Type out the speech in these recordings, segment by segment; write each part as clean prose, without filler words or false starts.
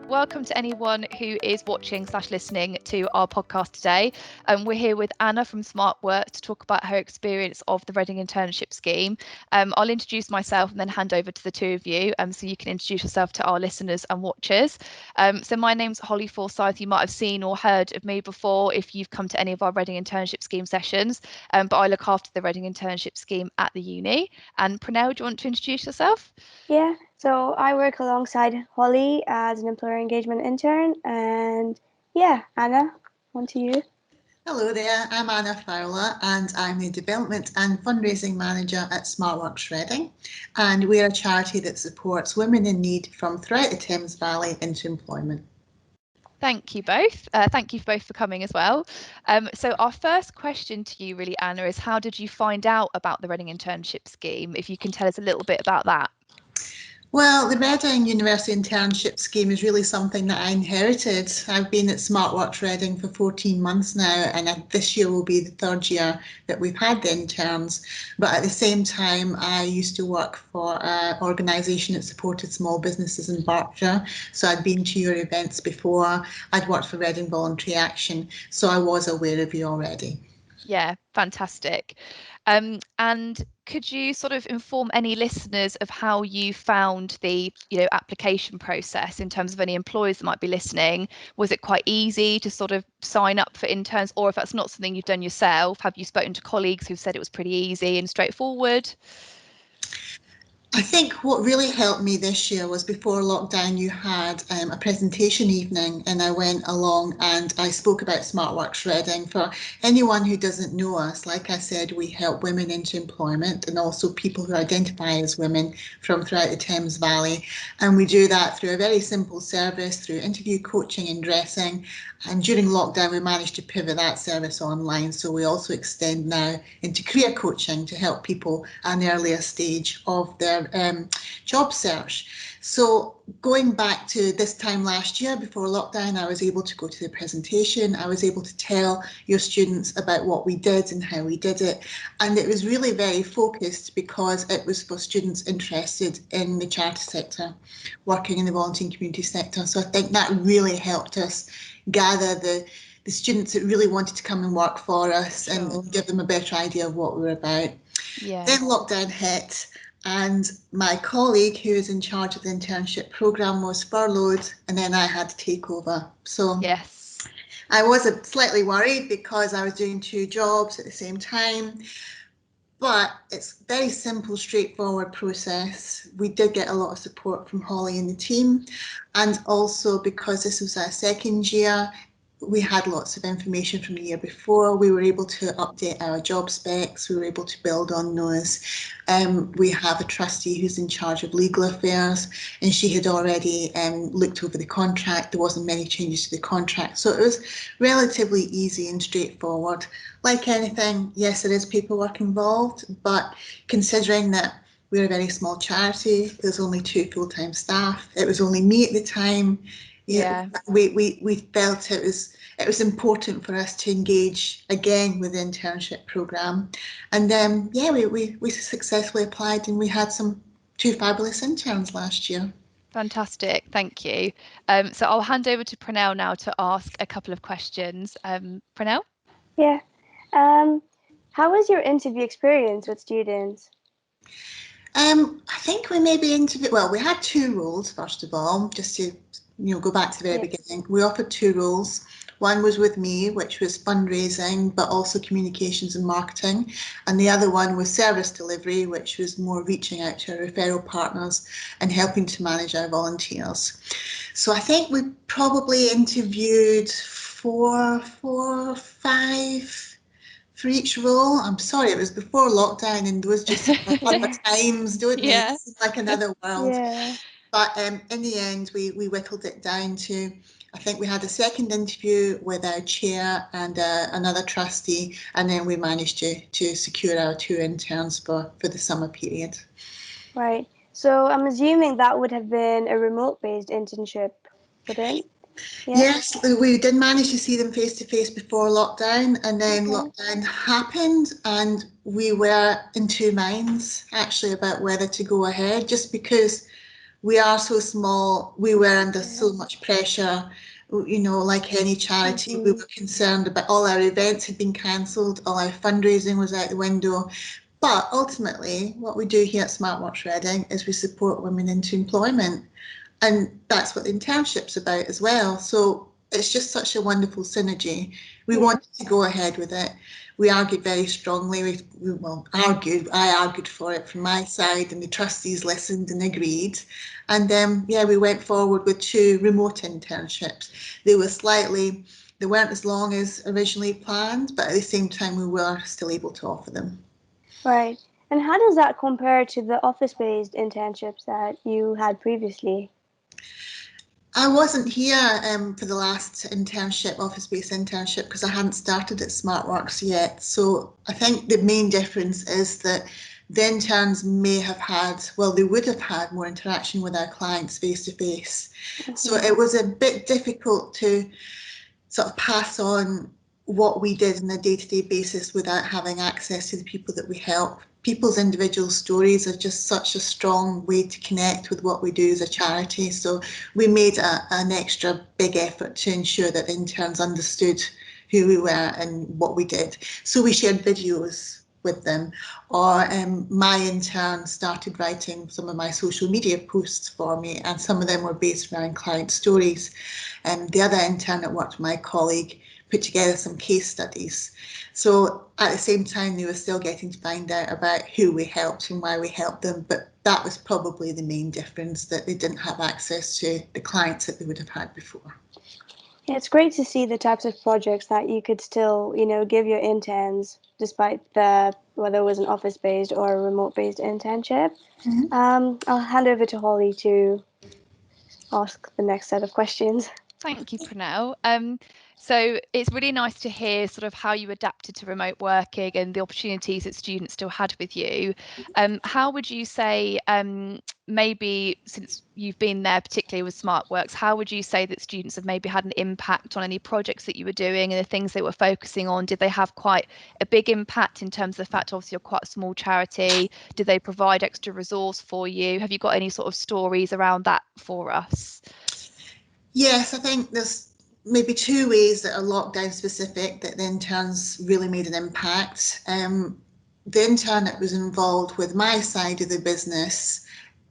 Welcome to anyone who is watching/listening to our podcast today. We're here with Anna from Smart Work to talk about her experience of the Reading Internship Scheme. I'll introduce myself and then hand over to the two of you so you can introduce yourself to our listeners and watchers. So my name's Holly Forsyth. You might have seen or heard of me before if you've come to any of our Reading Internship Scheme sessions, but I look after the Reading Internship Scheme at the uni. And Pranell, do you want to introduce yourself? Yeah, so I work alongside Holly as an employer engagement intern, and yeah, Anna, on to you. Hello there, I'm Anna Fowler and I'm the Development and Fundraising Manager at SmartWorks Reading, and we're a charity that supports women in need from throughout the Thames Valley into employment. Thank you both. Thank you both for coming as well. So our first question to you really, Anna, is how did you find out about the Reading Internship Scheme? If you can tell us a little bit about that. Well, the Reading University Internship Scheme is really something that I inherited. I've been at SmartWorks Reading for 14 months now, and this year will be the third year that we've had the interns. But at the same time, I used to work for an organisation that supported small businesses in Berkshire. So I'd been to your events before. I'd worked for Reading Voluntary Action, so I was aware of you already. Yeah, fantastic. And could you sort of inform any listeners of how you found the application process in terms of any employers that might be listening? Was it quite easy to sort of sign up for interns, or if that's not something you've done yourself, have you spoken to colleagues who've said it was pretty easy and straightforward? I think what really helped me this year was before lockdown you had a presentation evening, and I went along and I spoke about SmartWorks Reading. For anyone who doesn't know us, like I said, we help women into employment and also people who identify as women from throughout the Thames Valley, and we do that through a very simple service, through interview coaching and dressing. And during lockdown we managed to pivot that service online, so we also extend now into career coaching to help people at an earlier stage of their job search. So going back to this time last year before lockdown, I was able to go to the presentation. I was able to tell your students about what we did and how we did it. And it was really very focused because it was for students interested in the charity sector, working in the volunteering community sector. So I think that really helped us gather the students that really wanted to come and work for us and give them a better idea of what we were about. Yeah. Then lockdown hit, and my colleague who was in charge of the internship programme was furloughed, and then I had to take over. So yes, I was slightly worried because I was doing two jobs at the same time. But it's a very simple, straightforward process. We did get a lot of support from Holly and the team. And also because this was our second year, we had lots of information from the year before. We were able to update our job specs. We were able to build on those. We have a trustee who's in charge of legal affairs, and she had already looked over the contract. There wasn't many changes to the contract. So it was relatively easy and straightforward. Like anything, yes, there is paperwork involved, but considering that we're a very small charity, there's only 2 full-time staff. It was only me at the time. Yeah. We felt it was important for us to engage again with the internship programme, and we successfully applied, and we had 2 fabulous interns last year. Fantastic, thank you. So I'll hand over to Pranell now to ask a couple of questions. Pranell? Yeah. How was your interview experience with students? I think we we had 2 roles, first of all, just to go back to the very beginning. We offered 2 roles. One was with me, which was fundraising, but also communications and marketing. And the other one was service delivery, which was more reaching out to our referral partners and helping to manage our volunteers. So I think we probably interviewed 4 or 5 for each role. I'm sorry, it was before lockdown and there was just other times, don't they? It's like another world. Yeah. But in the end, we whittled it down to, I think we had a second interview with our chair and another trustee, and then we managed to secure our 2 interns for the summer period. Right. So I'm assuming that would have been a remote-based internship, would it? Yeah. Yes, we did manage to see them face to face before lockdown, and then lockdown happened, and we were in 2 minds actually about whether to go ahead, just because we are so small, we were under so much pressure. You know, like any charity, we were concerned about all our events had been cancelled, all our fundraising was out the window. But ultimately, what we do here at SmartWorks Reading is we support women into employment. And that's what the internship's about as well. So it's just such a wonderful synergy. We wanted to go ahead with it. We argued very strongly. I argued for it from my side, and the trustees listened and agreed. And we went forward with 2 remote internships. They weren't as long as originally planned, but at the same time, we were still able to offer them. Right. And how does that compare to the office-based internships that you had previously? I wasn't here for the last internship, office-based internship, because I hadn't started at SmartWorks yet. So I think the main difference is that the interns they would have had more interaction with our clients face-to-face. So it was a bit difficult to sort of pass on what we did on a day-to-day basis without having access to the people that we help. People's individual stories are just such a strong way to connect with what we do as a charity. So we made an extra big effort to ensure that interns understood who we were and what we did. So we shared videos with them, or my intern started writing some of my social media posts for me, and some of them were based around client stories. And the other intern that worked with my colleague put together some case studies. So at the same time, they were still getting to find out about who we helped and why we helped them. But that was probably the main difference, that they didn't have access to the clients that they would have had before. Yeah, it's great to see the types of projects that you could still, give your interns despite whether it was an office-based or a remote-based internship. I'll hand over to Holly to ask the next set of questions. Thank you, Prunell. So it's really nice to hear sort of how you adapted to remote working and the opportunities that students still had with you. How would you say, maybe since you've been there, particularly with SmartWorks, how would you say that students have maybe had an impact on any projects that you were doing and the things they were focusing on? Did they have quite a big impact in terms of the fact, obviously, you're quite a small charity? Did they provide extra resource for you? Have you got any sort of stories around that for us? Yes, I think there's maybe 2 ways that are lockdown specific that the interns really made an impact. The intern that was involved with my side of the business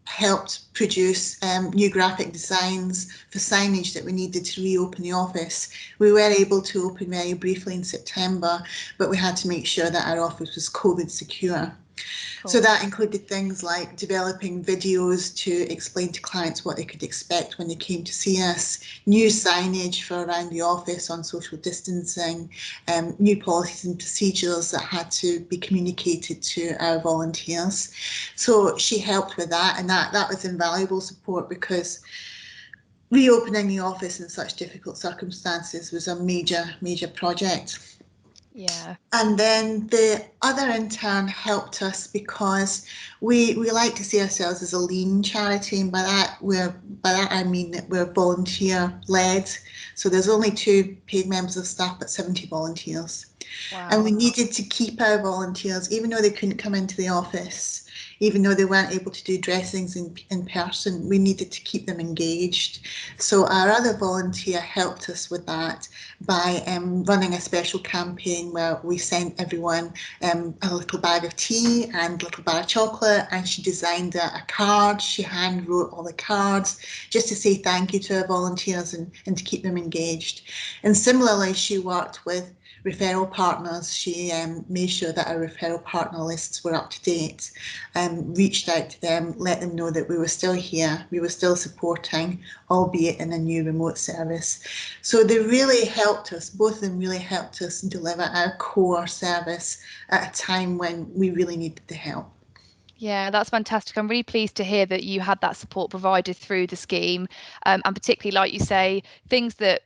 helped produce new graphic designs for signage that we needed to reopen the office. We were able to open very briefly in September, but we had to make sure that our office was COVID secure. Cool. So that included things like developing videos to explain to clients what they could expect when they came to see us, new signage for around the office on social distancing, new policies and procedures that had to be communicated to our volunteers. So she helped with that, and that was invaluable support, because reopening the office in such difficult circumstances was a major project. Yeah. And then the other intern helped us because we like to see ourselves as a lean charity, and by that I mean that we're volunteer led. So there's only 2 paid members of staff, but 70 volunteers. Wow. And we needed to keep our volunteers, even though they couldn't come into the office, even though they weren't able to do dressings in person, we needed to keep them engaged. So our other volunteer helped us with that by running a special campaign where we sent everyone a little bag of tea and a little bar of chocolate, and she designed a card. She hand wrote all the cards just to say thank you to our volunteers and to keep them engaged. And similarly, she worked with referral partners. She made sure that our referral partner lists were up to date, reached out to them, let them know that we were still here, we were still supporting, albeit in a new remote service. So they really helped us, both of them really helped us deliver our core service at a time when we really needed the help. Yeah, that's fantastic. I'm really pleased to hear that you had that support provided through the scheme, and particularly, like you say, things that,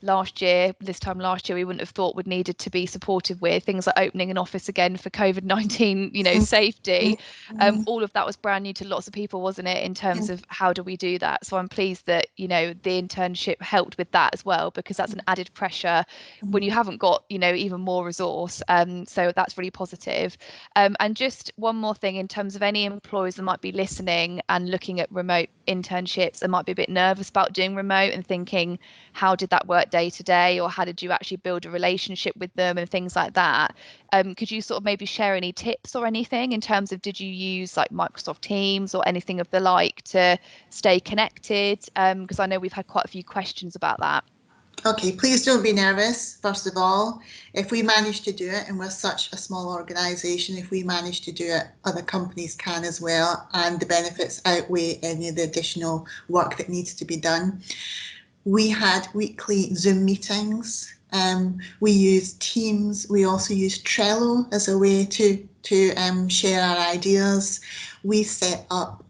this time last year, we wouldn't have thought would needed to be supported with, things like opening an office again for COVID-19, safety. All of that was brand new to lots of people, wasn't it, in terms of how do we do that? So I'm pleased that, the internship helped with that as well, because that's an added pressure when you haven't got, even more resource. So that's really positive. And just one more thing, in terms of any employers that might be listening and looking at remote internships and might be a bit nervous about doing remote and thinking, how did that work day to day, or how did you actually build a relationship with them and things like that? Could you sort of maybe share any tips or anything in terms of, did you use like Microsoft Teams or anything of the like to stay connected? Because I know we've had quite a few questions about that. Okay, please don't be nervous, first of all. If we manage to do it, and we're such a small organisation, if we manage to do it, other companies can as well, and the benefits outweigh any of the additional work that needs to be done. We had weekly Zoom meetings. We used Teams. We also used Trello as a way to share our ideas. We set up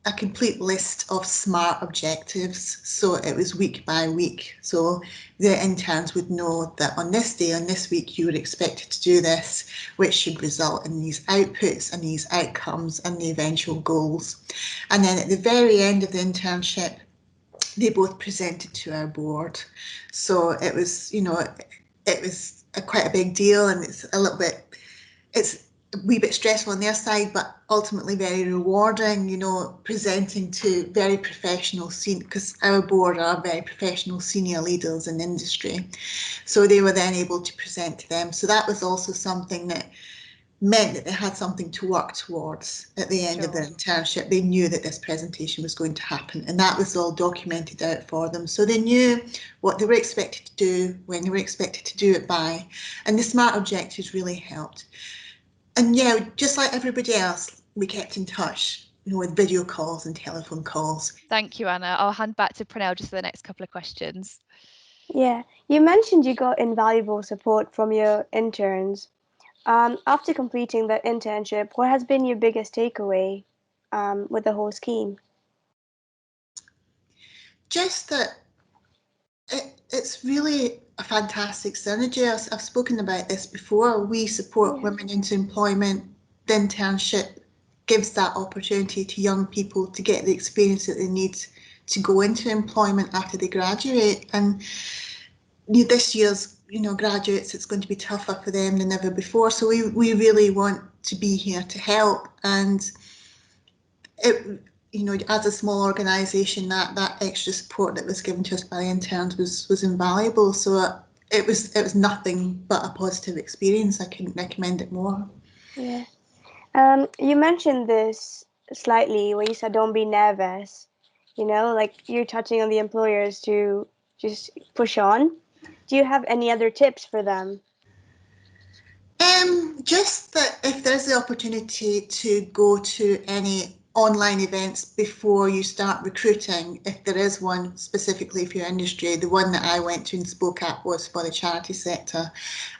a complete list of SMART objectives. So it was week by week. So the interns would know that on this day, on this week, you were expected to do this, which should result in these outputs and these outcomes and the eventual goals. And then at the very end of the internship, they both presented to our board. So it was, quite a big deal, and it's a wee bit stressful on their side, but ultimately very rewarding, presenting to very professional because our board are very professional senior leaders in industry. So they were then able to present to them. So that was also something that meant that they had something to work towards at the end of the internship. They knew that this presentation was going to happen, and that was all documented out for them. So they knew what they were expected to do, when they were expected to do it by, and the SMART objectives really helped. And just like everybody else, we kept in touch, with video calls and telephone calls. Thank you, Anna. I'll hand back to Pranell just for the next couple of questions. Yeah, you mentioned you got invaluable support from your interns. After completing the internship, what has been your biggest takeaway with the whole scheme? Just that it's really a fantastic synergy. I've spoken about this before. We support women into employment. The internship gives that opportunity to young people to get the experience that they need to go into employment after they graduate. And this year's graduates, it's going to be tougher for them than ever before. So we really want to be here to help. And it, as a small organisation, that extra support that was given to us by the interns was invaluable. So it was nothing but a positive experience. I couldn't recommend it more. Yeah. You mentioned this slightly where you said don't be nervous. Like you're touching on the employers to just push on. Do you have any other tips for them? Just that if there's the opportunity to go to any online events before you start recruiting, if there is one specifically for your industry, the one that I went to and spoke at was for the charity sector,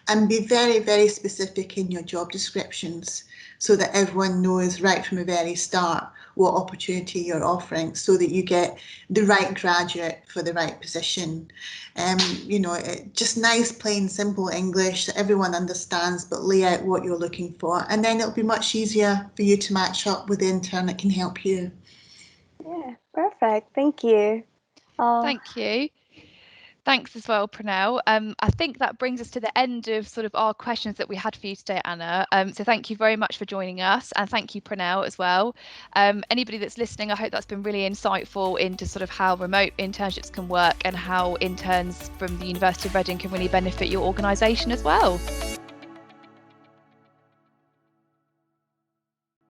and be very, very specific in your job descriptions so that everyone knows right from the very start what opportunity you're offering, so that you get the right graduate for the right position. Just nice, plain, simple English that everyone understands, but lay out what you're looking for, and then it'll be much easier for you to match up with the intern that can help you. Yeah, perfect. Thank you. Thank you. Thanks as well, Pranell. I think that brings us to the end of sort of our questions that we had for you today, Anna. So thank you very much for joining us, and thank you, Pranell, as well. Anybody that's listening, I hope that's been really insightful into sort of how remote internships can work and how interns from the University of Reading can really benefit your organisation as well.